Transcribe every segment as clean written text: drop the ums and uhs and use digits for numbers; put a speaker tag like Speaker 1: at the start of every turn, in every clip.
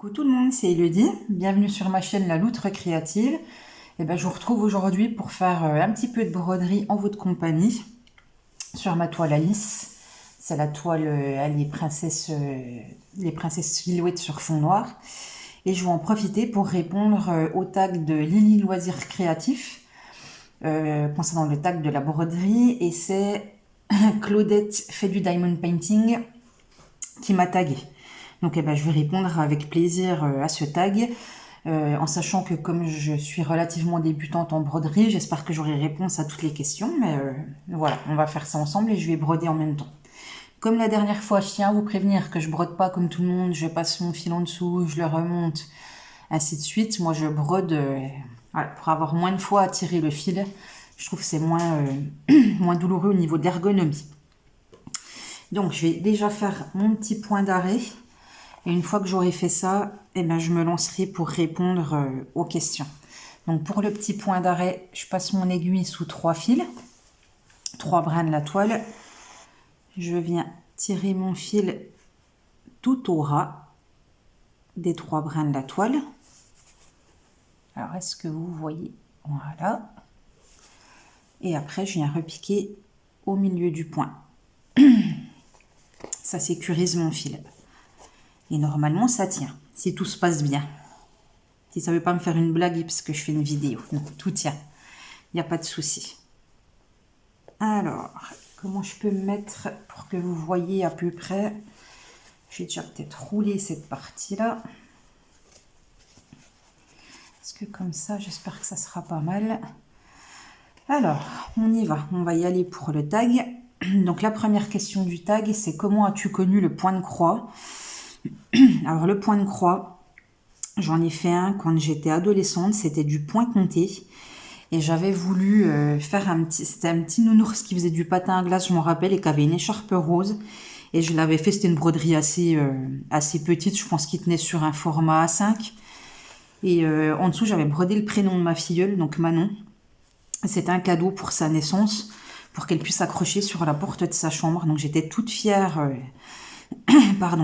Speaker 1: Coucou tout le monde, c'est Elodie. Bienvenue sur ma chaîne La Loutre Créative. Je vous retrouve aujourd'hui pour faire un petit peu de broderie en votre compagnie sur ma toile Alice. C'est la toile les princesses silhouettes sur fond noir. Et je vais en profiter pour répondre au tag de Lily Loisirs Créatifs concernant le tag de la broderie. Et c'est Claudette fait du diamond painting qui m'a tagué. Donc je vais répondre avec plaisir à ce tag, en sachant que comme je suis relativement débutante en broderie, j'espère que j'aurai réponse à toutes les questions. Mais voilà, on va faire ça ensemble et je vais broder en même temps. Comme la dernière fois, je tiens à vous prévenir que je brode pas comme tout le monde, je passe mon fil en dessous, je le remonte, ainsi de suite. Moi je brode voilà, pour avoir moins de fois à tirer le fil. Je trouve que c'est moins douloureux au niveau de l'ergonomie. Donc je vais déjà faire mon petit point d'arrêt. Et une fois que j'aurai fait ça, je me lancerai pour répondre aux questions. Donc pour le petit point d'arrêt, je passe mon aiguille sous 3 fils, 3 brins de la toile. Je viens tirer mon fil tout au ras des 3 brins de la toile. Alors est-ce que vous voyez? Voilà. Et après, je viens repiquer au milieu du point. Ça sécurise mon fil. Et normalement, ça tient, si tout se passe bien. Si ça ne veut pas me faire une blague parce que je fais une vidéo. Non, tout tient. Il n'y a pas de souci. Alors, comment je peux me mettre pour que vous voyez à peu près? Je vais déjà peut-être rouler cette partie-là. Parce que comme ça, j'espère que ça sera pas mal. Alors, on y va. On va y aller pour le tag. Donc, la première question du tag, c'est comment as-tu connu le point de croix? Alors le point de croix, j'en ai fait un quand j'étais adolescente, c'était du point compté. Et j'avais voulu faire c'était un petit nounours qui faisait du patin à glace, je m'en rappelle, et qui avait une écharpe rose. Et je l'avais fait, c'était une broderie assez petite, je pense qu'il tenait sur un format A5. Et en dessous, j'avais brodé le prénom de ma filleule, donc Manon. C'était un cadeau pour sa naissance, pour qu'elle puisse accrocher sur la porte de sa chambre. Donc j'étais toute fière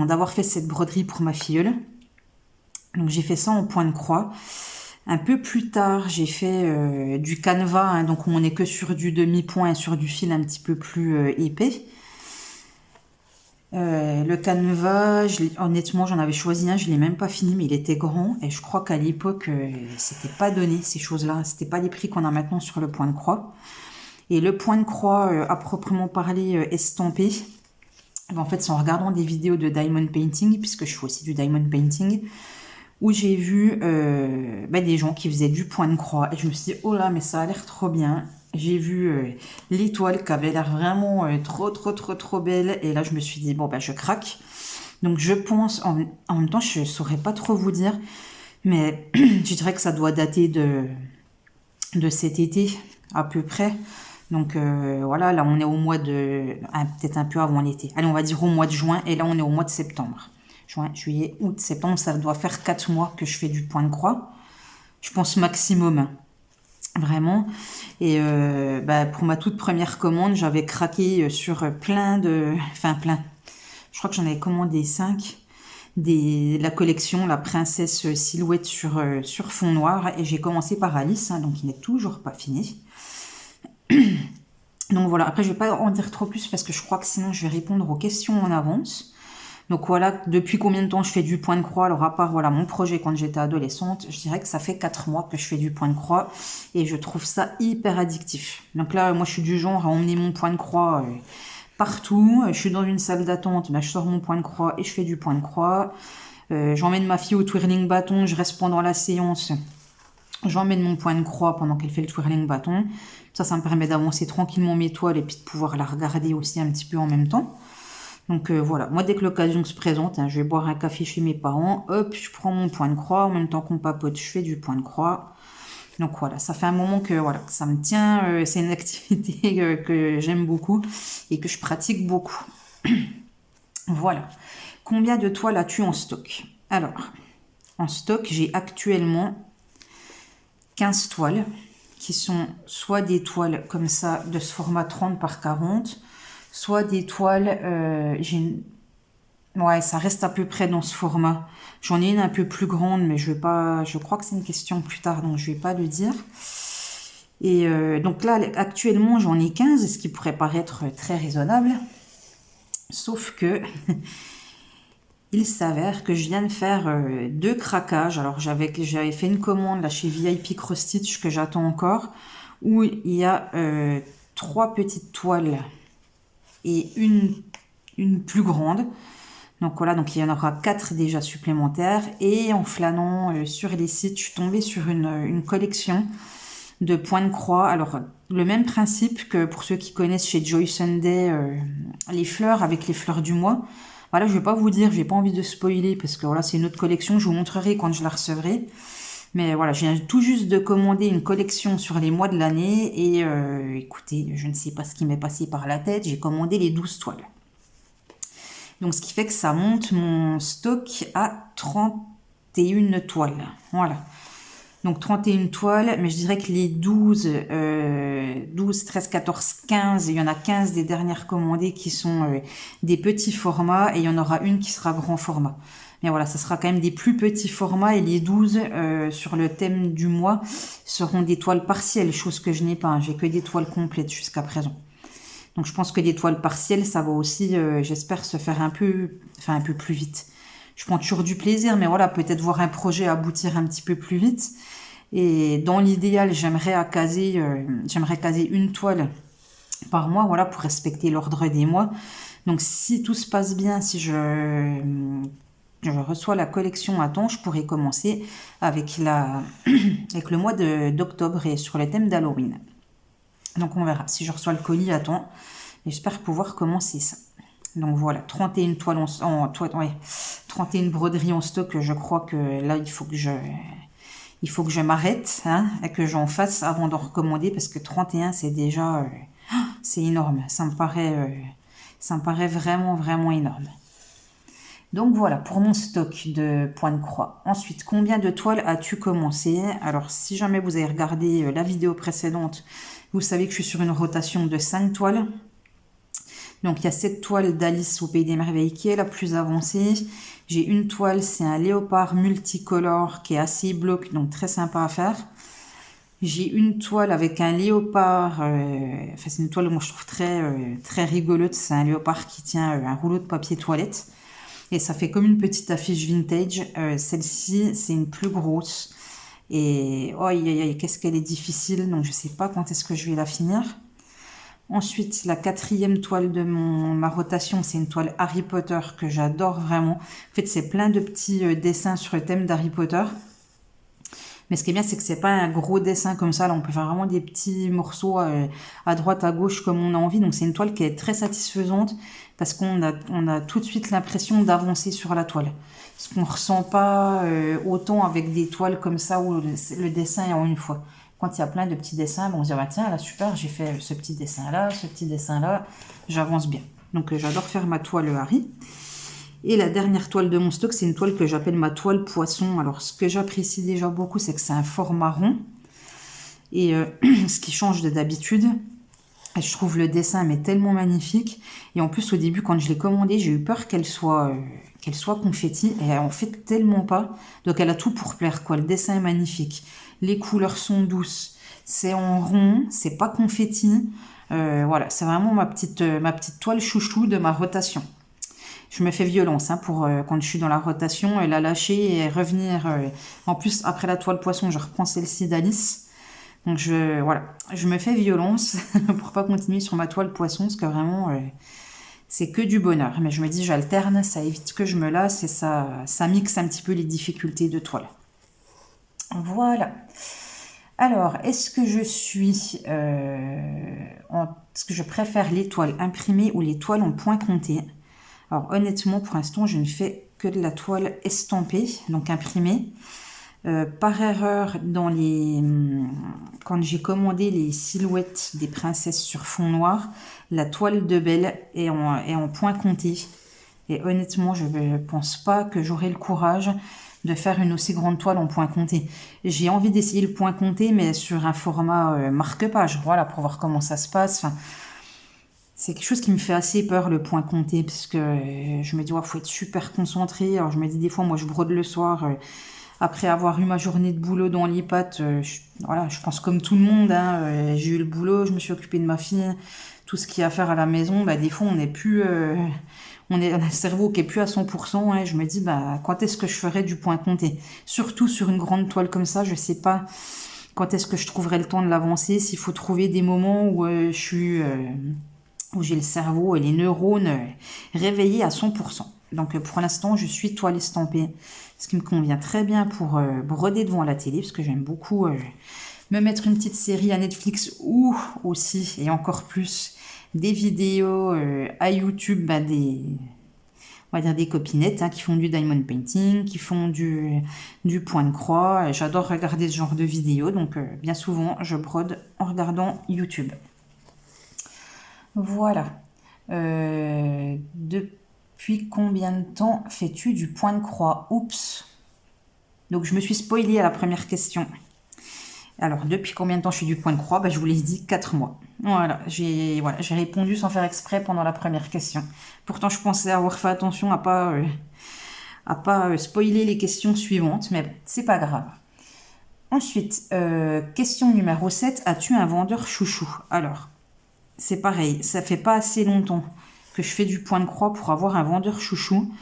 Speaker 1: d'avoir fait cette broderie pour ma filleule. Donc j'ai fait ça en point de croix. Un peu plus tard, j'ai fait du canevas, donc on n'est que sur du demi-point et sur du fil un petit peu plus épais. Le canevas, honnêtement, j'en avais choisi un, je ne l'ai même pas fini, mais il était grand. Et je crois qu'à l'époque, c'était pas donné, ces choses-là. C'était pas les prix qu'on a maintenant sur le point de croix. Et le point de croix, à proprement parler, estampé, en fait, c'est en regardant des vidéos de diamond painting, puisque je fais aussi du diamond painting, où j'ai vu des gens qui faisaient du point de croix. Et je me suis dit, oh là, mais ça a l'air trop bien. J'ai vu l'étoile qui avait l'air vraiment trop belle. Et là, je me suis dit, bon, je craque. Donc, je pense, en même temps, je ne saurais pas trop vous dire, mais je dirais que ça doit dater de cet été, à peu près. Donc voilà, là on est au mois de... peut-être un peu avant l'été. Allez, on va dire au mois de juin, et là on est au mois de septembre. Juin, juillet, août, septembre, ça doit faire 4 mois que je fais du point de croix. Je pense maximum, vraiment. Et pour ma toute première commande, j'avais craqué sur plein. Je crois que j'en avais commandé 5. La collection La Princesse Silhouette sur fond noir. Et j'ai commencé par Alice, donc il n'est toujours pas fini. Donc voilà, après je vais pas en dire trop plus parce que je crois que sinon je vais répondre aux questions en avance. Donc voilà, depuis combien de temps je fais du point de croix? Alors à part mon projet quand j'étais adolescente, je dirais que ça fait 4 mois que je fais du point de croix et je trouve ça hyper addictif. Donc là, moi je suis du genre à emmener mon point de croix partout. Je suis dans une salle d'attente, je sors mon point de croix et je fais du point de croix. J'emmène ma fille au twirling bâton, je reste pendant la séance. J'emmène mon point de croix pendant qu'elle fait le twirling bâton. Ça me permet d'avancer tranquillement mes toiles et puis de pouvoir la regarder aussi un petit peu en même temps. Donc voilà, moi dès que l'occasion se présente, je vais boire un café chez mes parents, hop, je prends mon point de croix, en même temps qu'on papote, je fais du point de croix. Donc voilà, ça fait un moment que ça me tient, c'est une activité que j'aime beaucoup et que je pratique beaucoup. Voilà. Combien de toiles as-tu en stock? Alors, en stock, j'ai actuellement 15 toiles qui sont soit des toiles comme ça de ce format 30 par 40, soit des toiles, j'ai Ouais, ça reste à peu près dans ce format. J'en ai une un peu plus grande, mais je vais pas. Je crois que c'est une question plus tard, donc je vais pas le dire. Et donc là, actuellement, j'en ai 15, ce qui pourrait paraître très raisonnable. Sauf que il s'avère que je viens de faire deux craquages. Alors j'avais fait une commande là chez VIP Cross Stitch que j'attends encore, où il y a trois petites toiles et une plus grande. Donc voilà, donc il y en aura 4 déjà supplémentaires. Et en flânant sur les sites, je suis tombée sur une collection de points de croix. Alors le même principe que pour ceux qui connaissent chez Joy Sunday, les fleurs avec les fleurs du mois. Voilà, je vais pas vous dire, j'ai pas envie de spoiler parce que voilà, c'est une autre collection, je vous montrerai quand je la recevrai. Mais voilà, je viens tout juste de commander une collection sur les mois de l'année et écoutez, je ne sais pas ce qui m'est passé par la tête, j'ai commandé les 12 toiles. Donc ce qui fait que ça monte mon stock à 31 toiles. Voilà. Donc 31 toiles, mais je dirais que les 12, 13, 14, 15, il y en a 15 des dernières commandées qui sont des petits formats et il y en aura une qui sera grand format. Mais voilà, ça sera quand même des plus petits formats et les 12 sur le thème du mois seront des toiles partielles, chose que je n'ai pas, hein. J'ai que des toiles complètes jusqu'à présent. Donc je pense que les toiles partielles, ça va aussi, j'espère, se faire un peu plus vite. Je prends toujours du plaisir, mais voilà, peut-être voir un projet aboutir un petit peu plus vite. Et dans l'idéal, j'aimerais caser une toile par mois, voilà, pour respecter l'ordre des mois. Donc si tout se passe bien, si je reçois la collection à temps, je pourrais commencer avec avec le mois d'octobre et sur le thème d'Halloween. Donc on verra si je reçois le colis à temps. J'espère pouvoir commencer ça. Donc voilà, 31 toiles ouais, 31 broderies en stock. Je crois que là, il faut que je m'arrête, hein, et que j'en fasse avant d'en recommander parce que 31, c'est déjà, c'est énorme. Ça me paraît vraiment, vraiment énorme. Donc voilà, pour mon stock de points de croix. Ensuite, combien de toiles as-tu commencé? Alors, si jamais vous avez regardé la vidéo précédente, vous savez que je suis sur une rotation de 5 toiles. Donc il y a cette toile d'Alice au Pays des Merveilles qui est la plus avancée. J'ai une toile, c'est un léopard multicolore qui est assez bloc, donc très sympa à faire. J'ai une toile avec un léopard, enfin c'est une toile que moi je trouve très rigolote. C'est un léopard qui tient un rouleau de papier toilette. Et ça fait comme une petite affiche vintage. Celle-ci, c'est une plus grosse. Et oh, qu'est-ce qu'elle est difficile. Donc je sais pas quand est-ce que je vais la finir. Ensuite, la 4e toile de ma rotation, c'est une toile Harry Potter que j'adore vraiment. En fait, c'est plein de petits dessins sur le thème d'Harry Potter. Mais ce qui est bien, c'est que c'est pas un gros dessin comme ça. Là, on peut faire vraiment des petits morceaux à droite, à gauche, comme on a envie. Donc, c'est une toile qui est très satisfaisante parce qu'on a tout de suite l'impression d'avancer sur la toile. Ce qu'on ne ressent pas autant avec des toiles comme ça où le dessin est en une fois. Quand il y a plein de petits dessins, on se dit, ah, tiens, là, super, j'ai fait ce petit dessin-là, j'avance bien. Donc, j'adore faire ma toile Harry. Et la dernière toile de mon stock, c'est une toile que j'appelle ma toile poisson. Alors, ce que j'apprécie déjà beaucoup, c'est que c'est un format rond. Et ce qui change de d'habitude, je trouve le dessin mais tellement magnifique. Et en plus, au début, quand je l'ai commandée, j'ai eu peur qu'elle soit confetti. Et elle en fait tellement pas. Donc, elle a tout pour plaire, quoi. Le dessin est magnifique. Les couleurs sont douces. C'est en rond, c'est pas confetti. Voilà, c'est vraiment ma petite toile chouchou de ma rotation. Je me fais violence pour quand je suis dans la rotation, la lâcher et revenir. En plus, après la toile poisson, je reprends celle-ci d'Alice. Donc je me fais violence pour pas continuer sur ma toile poisson, parce que vraiment, c'est que du bonheur. Mais je me dis, j'alterne, ça évite que je me lasse et ça mixe un petit peu les difficultés de toile. Voilà. Alors, est-ce que est-ce que je préfère les toiles imprimées ou les toiles en point compté? Alors honnêtement, pour l'instant, je ne fais que de la toile estampée, donc imprimée. Par erreur, quand j'ai commandé les silhouettes des princesses sur fond noir, la toile de Belle est en point compté. Et honnêtement, je ne pense pas que j'aurai le courage de faire une aussi grande toile en point compté. J'ai envie d'essayer le point compté, mais sur un format marque-page, voilà, pour voir comment ça se passe. Enfin, C'est quelque chose qui me fait assez peur, le point comté, parce que je me dis, il faut être super concentré. Alors je me dis, des fois, moi, je brode le soir, après avoir eu ma journée de boulot dans les pattes. Voilà, je pense comme tout le monde, hein, j'ai eu le boulot, je me suis occupée de ma fille, tout ce qu'il y a à faire à la maison. Bah, des fois, on n'est plus... on a le cerveau qui est plus à 100%. Et je me dis, bah, quand est-ce que je ferai du point comté? Surtout sur une grande toile comme ça, je sais pas quand est-ce que je trouverai le temps de l'avancer, s'il faut trouver des moments où je suis... où j'ai le cerveau et les neurones réveillés à 100%. Donc pour l'instant, je suis toile estampée, ce qui me convient très bien pour broder devant la télé, parce que j'aime beaucoup me mettre une petite série à Netflix ou aussi, et encore plus, des vidéos à YouTube, on va dire des copinettes qui font du diamond painting, qui font du point de croix. J'adore regarder ce genre de vidéos, donc bien souvent, je brode en regardant YouTube. Voilà. Depuis combien de temps fais-tu du point de croix? Oups. Donc je me suis spoilée à la première question. Alors, depuis combien de temps je fais du point de croix? Je vous l'ai dit, 4 mois. Voilà, j'ai répondu sans faire exprès pendant la première question. Pourtant, je pensais avoir fait attention à pas spoiler les questions suivantes, mais c'est pas grave. Ensuite, question numéro 7. As-tu un vendeur chouchou? Alors, c'est pareil, ça fait pas assez longtemps que je fais du point de croix pour avoir un vendeur chouchou.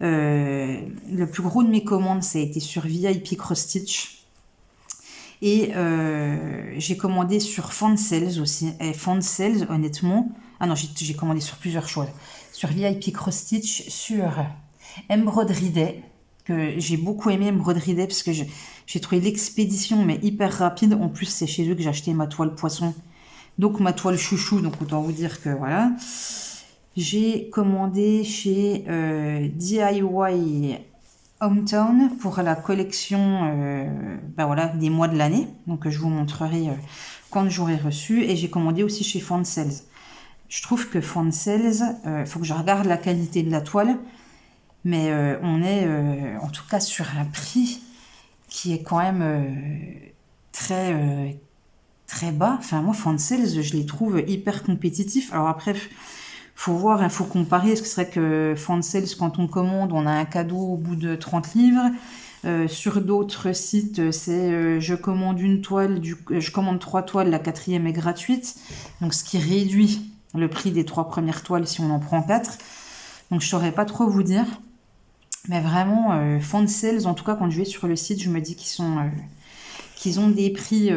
Speaker 1: Le plus gros de mes commandes, ça a été sur VIP Cross Stitch. Et j'ai commandé sur Fansales aussi. Et Fansales, honnêtement... Ah non, j'ai commandé sur plusieurs choses. Sur VIP Cross Stitch, sur Embroidery Day, que j'ai beaucoup aimé Embroidery Day, parce que j'ai trouvé l'expédition mais hyper rapide. En plus, c'est chez eux que j'ai acheté ma toile poisson. Donc ma toile chouchou, donc autant vous dire que voilà. J'ai commandé chez DIY Hometown pour la collection voilà, des mois de l'année. Donc je vous montrerai quand j'aurai reçu. Et j'ai commandé aussi chez Fansales. Je trouve que Fansales, faut que je regarde la qualité de la toile. Mais on est en tout cas sur un prix qui est quand même très bas. Enfin, moi, Fansales, je les trouve hyper compétitifs. Alors après, faut voir, faut comparer. Est-ce que c'est vrai que Fansales, quand on commande, on a un cadeau au bout de 30 livres? Sur d'autres sites, c'est je commande une toile, je commande 3 toiles, la 4e est gratuite. Donc, ce qui réduit le prix des 3 premières toiles si on en prend 4. Donc, je saurais pas trop vous dire. Mais vraiment, Fansales, en tout cas, quand je vais sur le site, je me dis qu'ils ont des prix,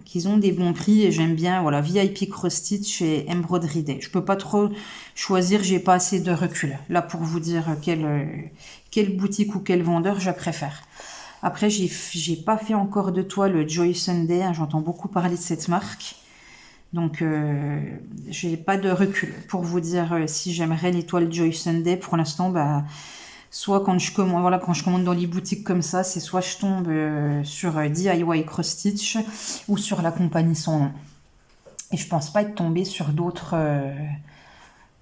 Speaker 1: qu'ils ont des bons prix, et j'aime bien, voilà, VIP Cross Stitch et Embroidery Day. Je peux pas trop choisir, j'ai pas assez de recul là pour vous dire quelle boutique ou quel vendeur je préfère. Après, j'ai pas fait encore de toile Joy Sunday, j'entends beaucoup parler de cette marque. Donc, j'ai pas de recul pour vous dire si j'aimerais les toiles Joy Sunday. Pour l'instant, soit quand je commande dans les boutiques comme ça, c'est soit je tombe sur DIY Cross Stitch ou sur la compagnie sans nom. Et je pense pas être tombée sur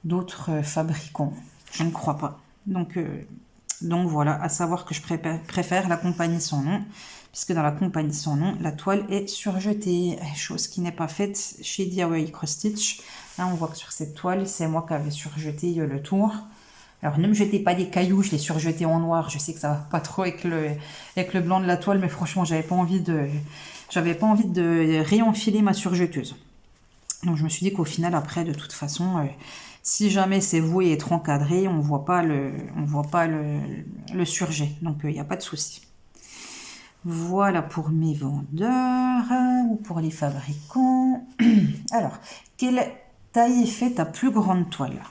Speaker 1: d'autres fabricants. Je ne crois pas. Donc voilà, à savoir que je préfère la compagnie sans nom, puisque dans la compagnie sans nom, la toile est surjetée, chose qui n'est pas faite chez DIY Cross Stitch. Là, on voit que sur cette toile, c'est moi qui avais surjeté le tour. Alors, ne me jetez pas des cailloux, je l'ai surjeté en noir. Je sais que ça va pas trop avec le blanc de la toile, mais franchement, j'avais pas envie de réenfiler ma surjeteuse. Donc, je me suis dit qu'au final, après, de toute façon, si jamais c'est voué être encadré, on voit pas le surjet. Donc, il n'y a pas de souci. Voilà pour mes vendeurs ou pour les fabricants. Alors, quelle taille est faite ta plus grande toile?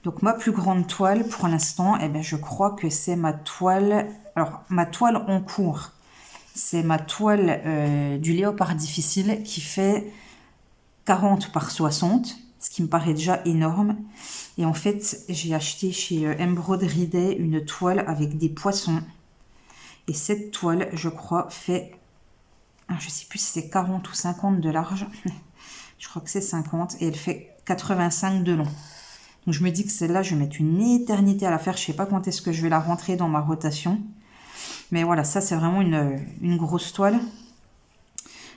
Speaker 1: Donc ma plus grande toile pour l'instant, je crois que c'est ma toile. Alors ma toile en cours, c'est ma toile du léopard difficile qui fait 40 par 60, ce qui me paraît déjà énorme. Et en fait, j'ai acheté chez Embroidery Day une toile avec des poissons. Et cette toile, je crois, fait, je sais plus si c'est 40 ou 50 de large. Je crois que c'est 50 et elle fait 85 de long. Donc je me dis que celle-là, je vais mettre une éternité à la faire. Je ne sais pas quand est-ce que je vais la rentrer dans ma rotation. Mais voilà, ça c'est vraiment une grosse toile.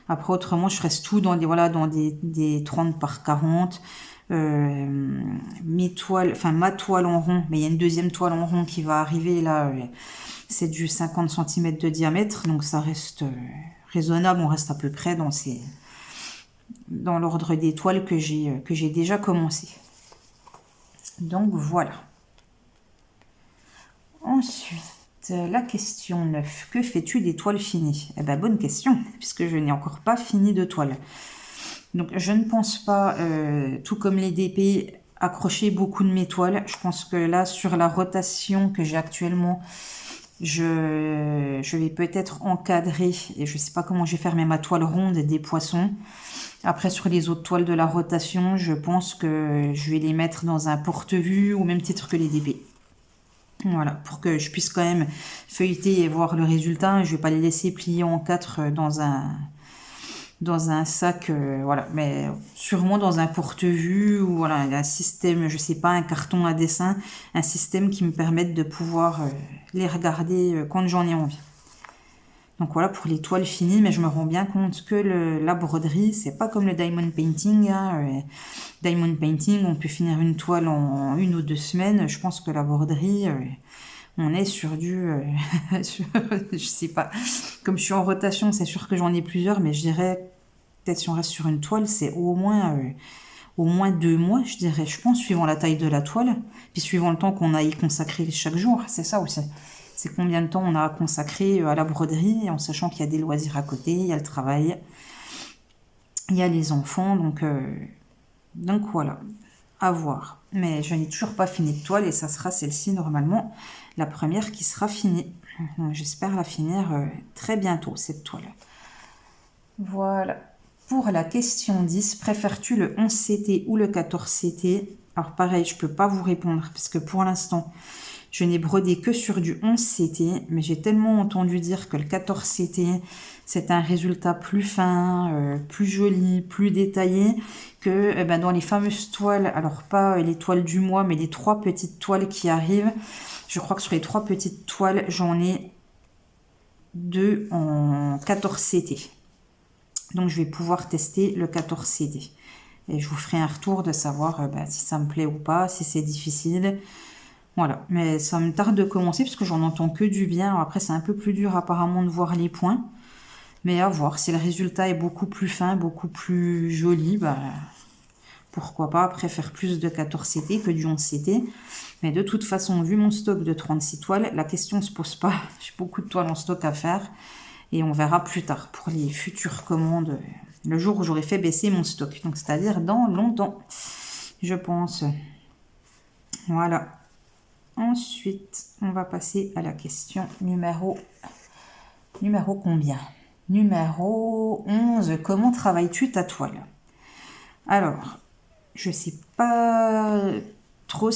Speaker 1: Après, autrement, je reste tout dans des, voilà, dans des 30 par 40. Mes toiles, enfin ma toile en rond, mais il y a une deuxième toile en rond qui va arriver là. C'est du 50 cm de diamètre, donc ça reste raisonnable. On reste à peu près dans l'ordre des toiles que j'ai déjà commencé. Donc voilà. Ensuite, la question 9. Que fais-tu des toiles finies? Eh ben, bonne question, puisque je n'ai encore pas fini de toile. Donc, je ne pense pas, tout comme les DP, accrocher beaucoup de mes toiles. Je pense que là, sur la rotation que j'ai actuellement, je vais peut-être encadrer, et je ne sais pas comment je vais faire, mais ma toile ronde des poissons. Après, sur les autres toiles de la rotation, je pense que je vais les mettre dans un porte-vue au même titre que les DP. Voilà, pour que je puisse quand même feuilleter et voir le résultat. Je vais pas les laisser plier en 4 dans un sac, voilà, mais sûrement dans un porte-vue ou voilà, un système, je sais pas, un carton à dessin, un système qui me permette de pouvoir les regarder quand j'en ai envie. Donc voilà pour les toiles finies, mais je me rends bien compte que la broderie, c'est pas comme le diamond painting. Hein. Diamond painting, on peut finir une toile en 1 ou 2 semaines. Je pense que la broderie, on est sur du... je sais pas. Comme je suis en rotation, c'est sûr que j'en ai plusieurs, mais je dirais, peut-être si on reste sur une toile, c'est au moins 2 mois, je dirais. Je pense, suivant la taille de la toile, puis suivant le temps qu'on a y consacré chaque jour. C'est ça aussi. C'est combien de temps on a consacré à la broderie, en sachant qu'il y a des loisirs à côté, il y a le travail, il y a les enfants, donc voilà, à voir. Mais je n'ai toujours pas fini de toile et ça sera celle-ci normalement, la première qui sera finie. J'espère la finir très bientôt, cette toile. Voilà. Pour la question 10, préfères-tu le 11 CT ou le 14 CT? Alors pareil, je ne peux pas vous répondre parce que pour l'instant, je n'ai brodé que sur du 11 CT, mais j'ai tellement entendu dire que le 14 CT, c'est un résultat plus fin, plus joli, plus détaillé, que dans les fameuses toiles, alors pas les toiles du mois, mais les 3 petites toiles qui arrivent, je crois que sur les 3 petites toiles, j'en ai 2 en 14 CT. Donc je vais pouvoir tester le 14 CT. Et je vous ferai un retour de savoir si ça me plaît ou pas, si c'est difficile. Voilà, mais ça me tarde de commencer parce que j'en entends que du bien. Après, c'est un peu plus dur apparemment de voir les points. Mais à voir, si le résultat est beaucoup plus fin, beaucoup plus joli, pourquoi pas après faire plus de 14 CT que du 11 CT. Mais de toute façon, vu mon stock de 36 toiles, la question ne se pose pas. J'ai beaucoup de toiles en stock à faire. Et on verra plus tard pour les futures commandes, le jour où j'aurai fait baisser mon stock. Donc, c'est-à-dire dans longtemps, je pense. Voilà. Ensuite, on va passer à la question numéro combien? Numéro 11. Comment travailles-tu ta toile? Alors, je ne sais pas trop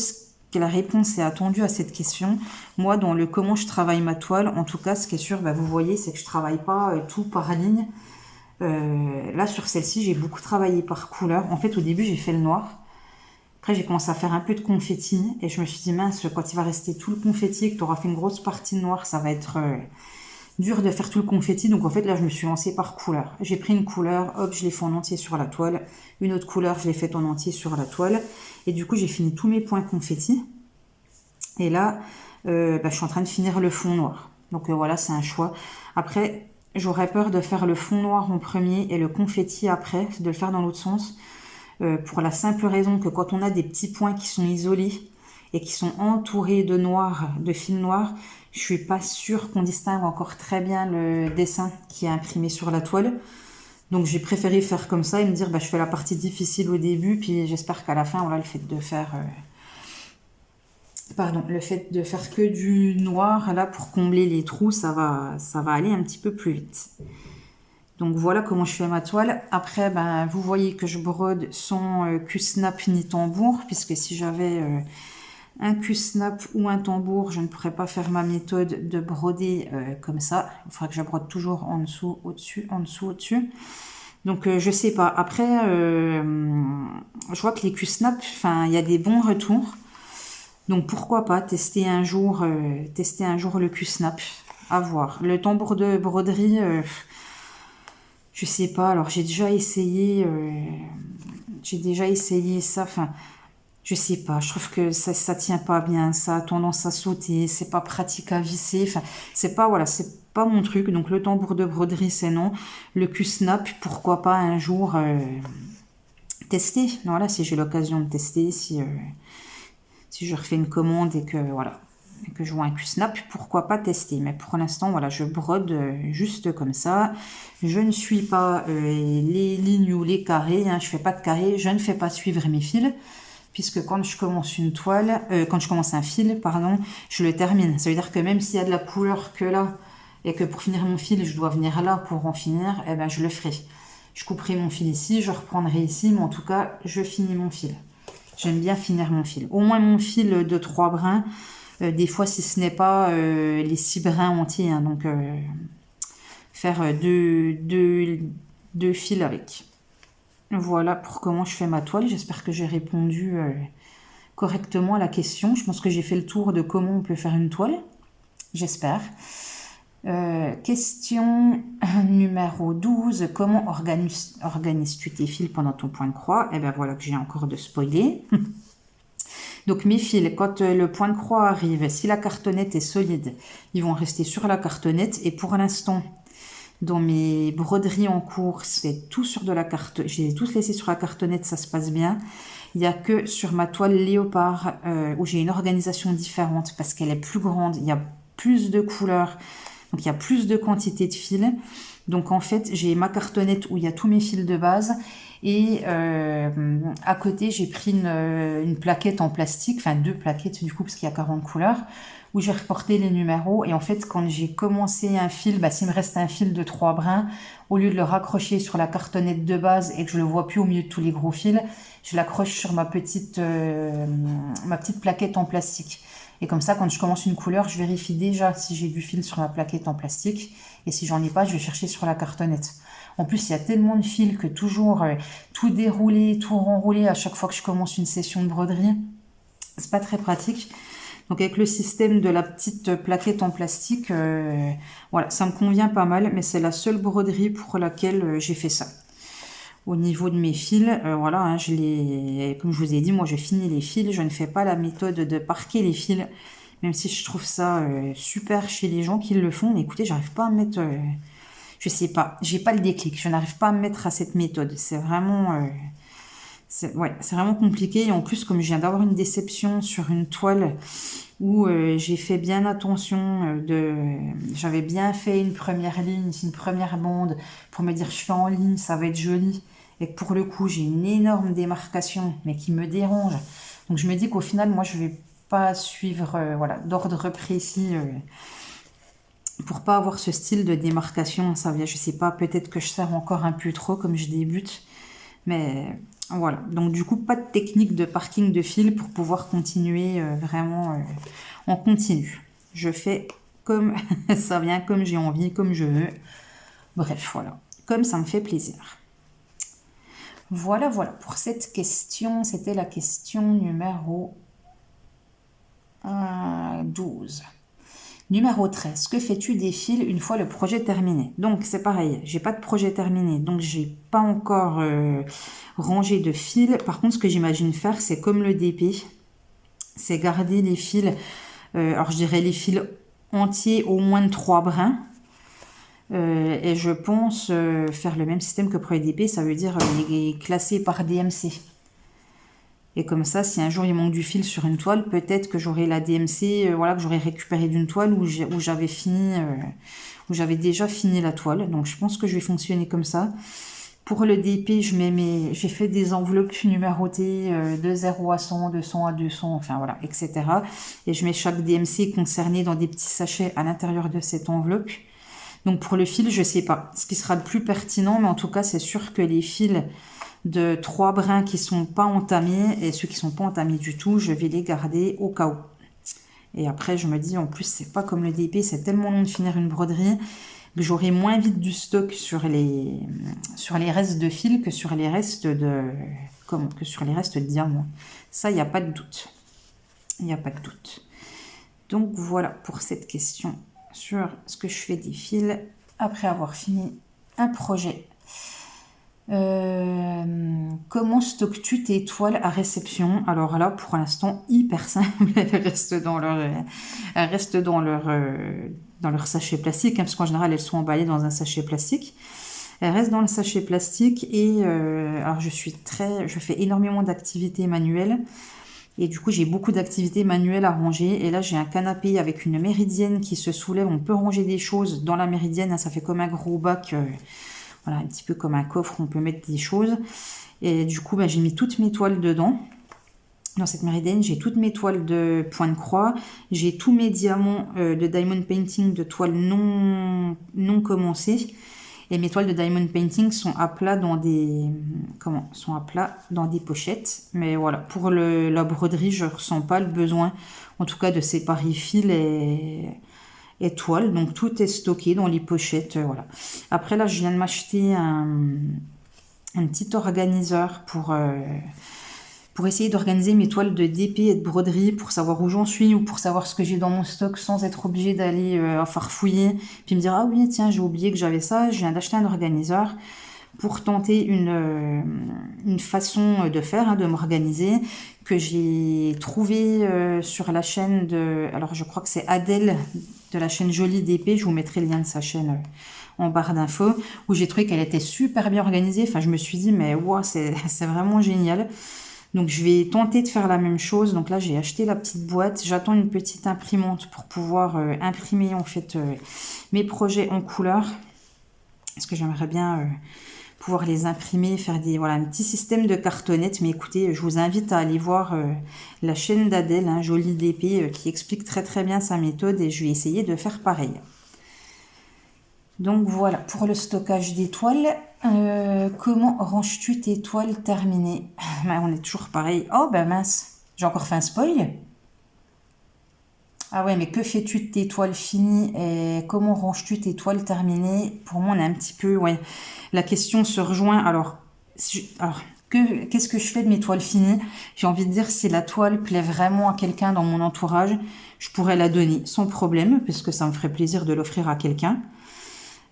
Speaker 1: quelle réponse est attendue à cette question. Moi, dans le comment je travaille ma toile, en tout cas, ce qui est sûr, vous voyez, c'est que je ne travaille pas tout par ligne. Là, sur celle-ci, j'ai beaucoup travaillé par couleur. En fait, au début, j'ai fait le noir. Après, j'ai commencé à faire un peu de confetti et je me suis dit, mince, quand il va rester tout le confetti et que tu auras fait une grosse partie de noir, ça va être dur de faire tout le confetti. Donc, en fait, là, je me suis lancée par couleur. J'ai pris une couleur, hop, je l'ai fait en entier sur la toile. Une autre couleur, je l'ai faite en entier sur la toile. Et du coup, j'ai fini tous mes points confetti. Et là, je suis en train de finir le fond noir. Donc, voilà, c'est un choix. Après, j'aurais peur de faire le fond noir en premier et le confetti après, de le faire dans l'autre sens. Pour la simple raison que quand on a des petits points qui sont isolés et qui sont entourés de noir, de fil noir, je suis pas sûre qu'on distingue encore très bien le dessin qui est imprimé sur la toile. Donc j'ai préféré faire comme ça et me dire je fais la partie difficile au début, puis j'espère qu'à la fin, voilà, le fait de faire que du noir là pour combler les trous, ça va aller un petit peu plus vite. Donc voilà comment je fais ma toile. Après, vous voyez que je brode sans Q-snap ni tambour, puisque si j'avais un Q-snap ou un tambour, je ne pourrais pas faire ma méthode de broder comme ça. Il faudra que je brode toujours en dessous, au-dessus, en dessous, au-dessus. Donc je sais pas. Après, je vois que les Q-snap, il y a des bons retours. Donc pourquoi pas tester un jour le Q-snap. À voir. Le tambour de broderie... Je sais pas, alors j'ai déjà essayé ça, enfin, je sais pas, je trouve que ça tient pas bien, ça a tendance à sauter, c'est pas pratique à visser, enfin, c'est pas, voilà, c'est pas mon truc, donc le tambour de broderie, c'est non. Le Q-snap, pourquoi pas un jour tester, voilà, si j'ai l'occasion de tester, si je refais une commande et que, voilà, et que je vois un Q-snap, pourquoi pas tester. Mais pour l'instant, voilà, je brode juste comme ça. Je ne suis pas les lignes ou les carrés, hein, je fais pas de carrés, je ne fais pas suivre mes fils, puisque quand je commence une toile, quand je commence un fil, pardon, je le termine. Ça veut dire que même s'il y a de la couleur que là, et que pour finir mon fil, je dois venir là pour en finir, eh ben je le ferai. Je couperai mon fil ici, je reprendrai ici, mais en tout cas, je finis mon fil. J'aime bien finir mon fil. Au moins mon fil de 3 brins, des fois si ce n'est pas les 6 brins entiers, hein, donc faire deux fils avec. Voilà pour comment je fais ma toile. J'espère que j'ai répondu correctement à la question. Je pense que j'ai fait le tour de comment on peut faire une toile. J'espère. Question numéro 12. Comment organises-tu tes fils pendant ton point de croix? Et bien voilà que j'ai encore de spoiler. Donc mes fils, quand le point de croix arrive, si la cartonnette est solide, ils vont rester sur la cartonnette. Et pour l'instant, dans mes broderies en cours, c'est tout sur de la carte. J'ai tout laissé sur la cartonnette, ça se passe bien. Il n'y a que sur ma toile léopard où j'ai une organisation différente parce qu'elle est plus grande, il y a plus de couleurs, donc il y a plus de quantité de fils. Donc en fait, j'ai ma cartonnette où il y a tous mes fils de base et à côté, j'ai pris une plaquette en plastique, enfin 2 plaquettes du coup parce qu'il y a 40 couleurs, où j'ai reporté les numéros. Et en fait, quand j'ai commencé un fil, s'il me reste un fil de 3 brins, au lieu de le raccrocher sur la cartonnette de base et que je le vois plus au milieu de tous les gros fils, je l'accroche sur ma petite plaquette en plastique. Et comme ça, quand je commence une couleur, je vérifie déjà si j'ai du fil sur ma plaquette en plastique. Et si j'en ai pas, je vais chercher sur la cartonnette. En plus, il y a tellement de fils que toujours tout dérouler, tout renrouler à chaque fois que je commence une session de broderie, c'est pas très pratique. Donc avec le système de la petite plaquette en plastique, voilà, ça me convient pas mal, mais c'est la seule broderie pour laquelle j'ai fait ça. Au niveau de mes fils, voilà, hein, comme je vous ai dit, moi je finis les fils, je ne fais pas la méthode de parquer les fils, même si je trouve ça super chez les gens qui le font. Mais écoutez, j'arrive pas à me mettre, je sais pas, j'ai pas le déclic, je n'arrive pas à me mettre à cette méthode. C'est vraiment, c'est vraiment compliqué. Et en plus, comme je viens d'avoir une déception sur une toile où j'ai fait bien attention j'avais bien fait une première ligne, une première bande pour me dire je fais en ligne, ça va être joli. Et que pour le coup, j'ai une énorme démarcation, mais qui me dérange. Donc je me dis qu'au final, moi, je vais pas suivre d'ordre précis pour pas avoir ce style de démarcation. Ça vient, je sais pas, peut-être que je sers encore un peu trop comme je débute. Mais voilà, donc du coup, pas de technique de parking de fil pour pouvoir continuer vraiment en continu. Je fais comme ça vient, comme j'ai envie, comme je veux. Bref, voilà, comme ça me fait plaisir. Voilà pour cette question. C'était la question numéro 12. Numéro 13. Que fais-tu des fils une fois le projet terminé? Donc c'est pareil, j'ai pas de projet terminé, donc j'ai pas encore rangé de fils. Par contre, ce que j'imagine faire, c'est comme le DP, c'est garder les fils, alors je dirais les fils entiers au moins de 3 brins. Et je pense faire le même système que pour les DP, ça veut dire les classer par DMC. Et comme ça, si un jour il manque du fil sur une toile, peut-être que j'aurai la DMC, voilà, que j'aurai récupéré d'une toile où j'avais fini, où j'avais déjà fini la toile. Donc je pense que je vais fonctionner comme ça. Pour le DP, j'ai fait des enveloppes numérotées de 0 à 100, de 100 à 200, enfin voilà, etc. Et je mets chaque DMC concerné dans des petits sachets à l'intérieur de cette enveloppe. Donc pour le fil, je sais pas ce qui sera le plus pertinent, mais en tout cas, c'est sûr que les fils de 3 brins qui sont pas entamés et ceux qui sont pas entamés du tout, je vais les garder au cas où. Et après, je me dis, en plus, c'est pas comme le DP, c'est tellement long de finir une broderie que j'aurai moins vite du stock sur les restes de fil que sur les restes de diamants. Ça, il n'y a pas de doute. Il n'y a pas de doute. Donc voilà pour cette question sur ce que je fais des fils après avoir fini un projet Comment stockes-tu tes toiles à réception? Alors là, pour l'instant, hyper simple. Elles restent dans leur sachet plastique, hein, parce qu'en général, elles sont emballées dans un sachet plastique. Elles restent dans le sachet plastique et alors je fais énormément d'activités manuelles. Et du coup, j'ai beaucoup d'activités manuelles à ranger. Et là, j'ai un canapé avec une méridienne qui se soulève. On peut ranger des choses dans la méridienne, hein, ça fait comme un gros bac. Voilà, un petit peu comme un coffre, on peut mettre des choses. Et du coup, j'ai mis toutes mes toiles dedans. Dans cette méridienne, j'ai toutes mes toiles de point de croix. J'ai tous mes diamants de diamond painting, de toiles non commencées. Et mes toiles de diamond painting sont à plat dans des pochettes. Mais voilà, pour la broderie, je ressens pas le besoin, en tout cas, de séparer fil et toile. Donc tout est stocké dans les pochettes. Voilà. Après là, je viens de m'acheter un petit organiseur pour essayer d'organiser mes toiles de DP et de broderie, pour savoir où j'en suis ou pour savoir ce que j'ai dans mon stock sans être obligée d'aller farfouiller. Puis me dire, ah oui, tiens, j'ai oublié que j'avais ça. Je viens d'acheter un organiseur pour tenter une façon de faire, hein, de m'organiser, que j'ai trouvé sur la chaîne alors je crois que c'est Adèle de la chaîne Jolie DP. Je vous mettrai le lien de sa chaîne en barre d'infos, où j'ai trouvé qu'elle était super bien organisée. Enfin, je me suis dit, mais wow, c'est vraiment génial. Donc je vais tenter de faire la même chose. Donc là, j'ai acheté la petite boîte. J'attends une petite imprimante pour pouvoir imprimer en fait mes projets en couleur. Parce que j'aimerais bien pouvoir les imprimer, faire un petit système de cartonnettes. Mais écoutez, je vous invite à aller voir la chaîne d'Adèle, hein, Jolie DP, qui explique très très bien sa méthode, et je vais essayer de faire pareil. Donc voilà, pour le stockage des toiles. Comment ranges-tu tes toiles terminées? On est toujours pareil. Oh mince, j'ai encore fait un spoil. Ah ouais, mais que fais-tu de tes toiles finies et comment ranges-tu tes toiles terminées? Pour moi, on est un petit peu... Ouais, la question se rejoint. Alors qu'est-ce que je fais de mes toiles finies? J'ai envie de dire, si la toile plaît vraiment à quelqu'un dans mon entourage, je pourrais la donner sans problème, puisque ça me ferait plaisir de l'offrir à quelqu'un.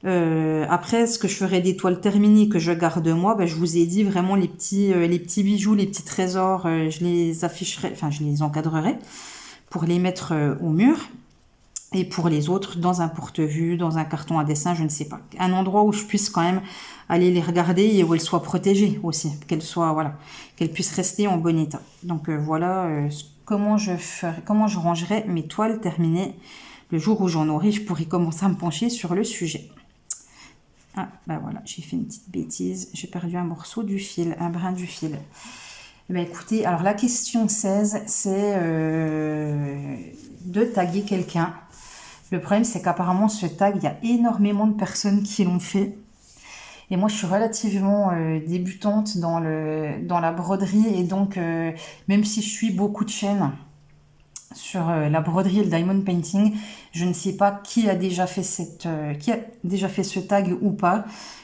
Speaker 1: Après, ce que je ferais des toiles terminées que je garde moi, je vous ai dit vraiment les petits bijoux, les petits trésors, je les afficherai, enfin je les encadrerai pour les mettre au mur, et pour les autres dans un porte-vue, dans un carton à dessin, je ne sais pas, un endroit où je puisse quand même aller les regarder et où elles soient protégées aussi, qu'elles puissent rester en bon état. Donc voilà comment je rangerai mes toiles terminées. Le jour où j'en aurai, je pourrai commencer à me pencher sur le sujet. Ah, voilà, j'ai fait une petite bêtise. J'ai perdu un morceau du fil, un brin du fil. Écoutez, alors la question 16, c'est de taguer quelqu'un. Le problème, c'est qu'apparemment, ce tag, il y a énormément de personnes qui l'ont fait. Et moi, je suis relativement débutante dans la broderie. Et donc, même si je suis beaucoup de chaînes sur la broderie et le diamond painting, je ne sais pas qui a déjà fait ce tag ou pas.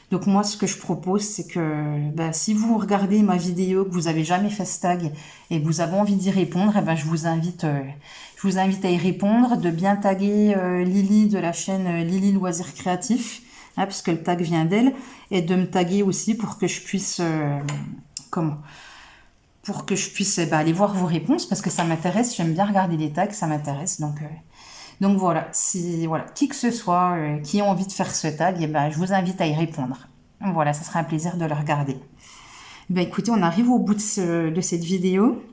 Speaker 1: Donc moi, ce que je propose, c'est que si vous regardez ma vidéo, que vous avez jamais fait ce tag et que vous avez envie d'y répondre, je vous invite à y répondre, de bien taguer Lily de la chaîne Lily Loisirs Créatifs, hein, puisque le tag vient d'elle, et de me taguer aussi pour que je puisse aller voir vos réponses, parce que ça m'intéresse. J'aime bien regarder les tags, ça m'intéresse. Donc voilà, qui que ce soit qui a envie de faire ce tag, je vous invite à y répondre. Voilà, ça sera un plaisir de le regarder. Écoutez, on arrive au bout de cette vidéo.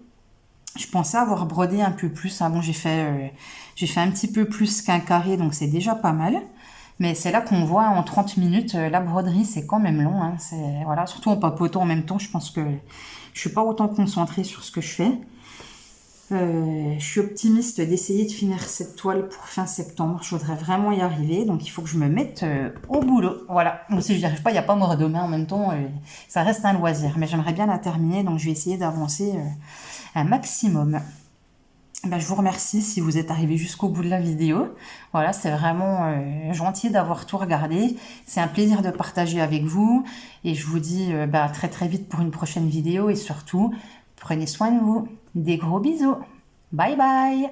Speaker 1: Je pensais avoir brodé un peu plus. Bon, j'ai fait un petit peu plus qu'un carré, donc c'est déjà pas mal. Mais c'est là qu'on voit en 30 minutes, la broderie, c'est quand même long. Hein. Surtout en papotant en même temps, je pense que je suis pas autant concentrée sur ce que je fais. Je suis optimiste d'essayer de finir cette toile pour fin septembre. Je voudrais vraiment y arriver, donc il faut que je me mette au boulot. Voilà. Bon, si je n'y arrive pas, il n'y a pas mort de main en même temps. Ça reste un loisir, mais j'aimerais bien la terminer, donc je vais essayer d'avancer un maximum. Je vous remercie si vous êtes arrivé jusqu'au bout de la vidéo. Voilà, c'est vraiment gentil d'avoir tout regardé. C'est un plaisir de partager avec vous. Et je vous dis très très vite pour une prochaine vidéo. Et surtout, prenez soin de vous. Des gros bisous. Bye bye.